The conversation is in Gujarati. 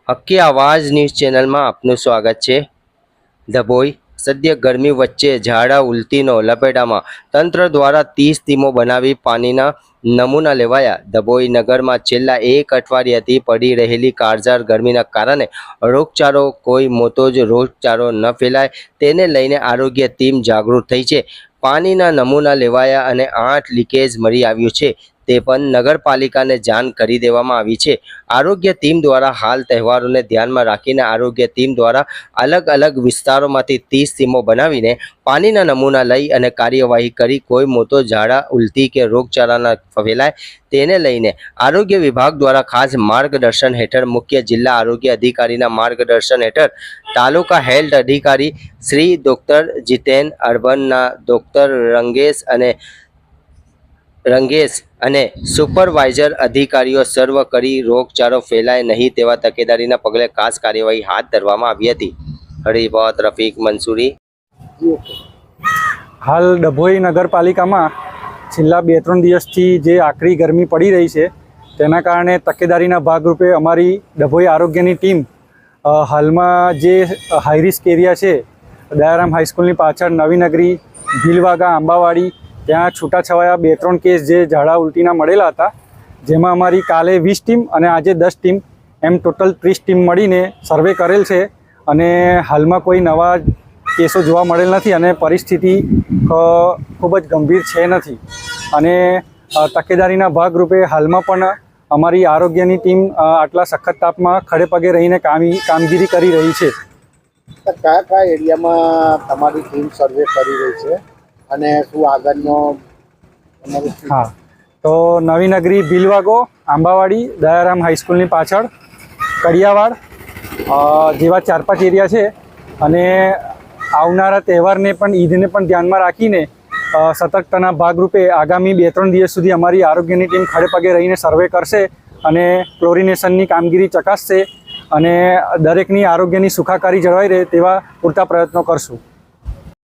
હક્કી આવાજ ન્યૂઝ ચેનલમાં આપનું સ્વાગત છે। ડભોઈ સદ્ય ગરમી વચ્ચે ઝાડા ઉલટીનો લપેટામાં તંત્ર દ્વારા 30 ટીમો બનાવી પાણીના નમૂના લેવાયા। ડભોઈ નગરમાં છેલ્લા એક અઠવાડિયાથી પડી રહેલી કાળઝાળ ગરમીના કારણે રોગચાળો કોઈ મોટો જ રોગચાળો ન ફેલાય તેને લઈને આરોગ્ય ટીમ જાગૃત થઈ છે। પાણીના નમૂના લેવાયા અને 8 લીકેજ મળી આવ્યું છે તે પણ નગરપાલિકાને જાણ કરી દેવામાં આવી છે। આરોગ્ય ટીમ દ્વારા હાલ તહેવારોને ધ્યાનમાં રાખીને આરોગ્ય ટીમ દ્વારા અલગ અલગ વિસ્તારોમાંથી 30 ટીમો બનાવીને પાણીના નમૂના લઈ અને કાર્યવાહી કરી કોઈ મોટો ઝાડા ઉલટી કે રોગચાળા ન ફેલાય તેને લઈને આરોગ્ય વિભાગ દ્વારા ખાસ માર્ગદર્શન હેઠળ મુખ્ય જિલ્લા આરોગ્ય અધિકારીના માર્ગદર્શન હેઠળ તાલુકા હેલ્થ અધિકારી શ્રી ડૉક્ટર જીતેન અર્બનના ડૉક્ટર રંગેશ અને સુપરવાઇઝર અધિકારીઓ સર્વ કરી રોગચાળો ફેલાય નહીં તેવા તકેદારીના પગલે ખાસ કાર્યવાહી હાથ ધરવામાં આવી હતી। હરિવત રફીક મંસૂરી। હાલ ડભોઈ નગરપાલિકામાં છેલ્લા 2-3 દિવસથી જે આકરી ગરમી પડી રહી છે તેના કારણે તકેદારીના ભાગરૂપે અમારી ડભોઈ આરોગ્યની ટીમ હાલમાં જે હાઈ રિસ્ક એરિયા છે દયારામ હાઈસ્કૂલની પાછળ નવીનગરી, ભીલવાગા, આંબાવાડી ત્યાં છૂટાછવાયા 2-3 કેસ જે ઝાડા ઉલટીના મળેલા હતા જેમાં અમારી કાલે 20 ટીમ અને આજે 10 ટીમ એમ ટોટલ 30 ટીમ મળીને સર્વે કરેલ છે અને હાલમાં કોઈ નવા કેસો જોવા મળેલ નથી અને પરિસ્થિતિ ખૂબ જ ગંભીર છે નથી અને તકેદારીના ભાગરૂપે હાલમાં પણ અમારી આરોગ્યની ટીમ આટલા સખત તાપમાં ખડે પગે રહીને કામગીરી કરી રહી છે। કયા એરિયામાં તમારી ટીમ સર્વે કરી રહી છે અને શું આગળનો? હા, તો નવીનગરી, ભીલવાગો, આંબાવાડી, દયારામ હાઈસ્કૂલની પાછળ, કડિયાવાડ જેવા 4-5 એરિયા છે અને આવનારા તહેવારને પણ ઈદને પણ ધ્યાનમાં રાખીને સતર્કતાના ભાગરૂપે આગામી 2-3 દિવસ સુધી અમારી આરોગ્યની ટીમ ખડે પગે રહીને સર્વે કરશે અને ક્લોરિનેશનની કામગીરી ચકાસશે અને દરેકની આરોગ્યની સુખાકારી જળવાઈ રહે તેવા પૂરતા પ્રયત્નો કરશું।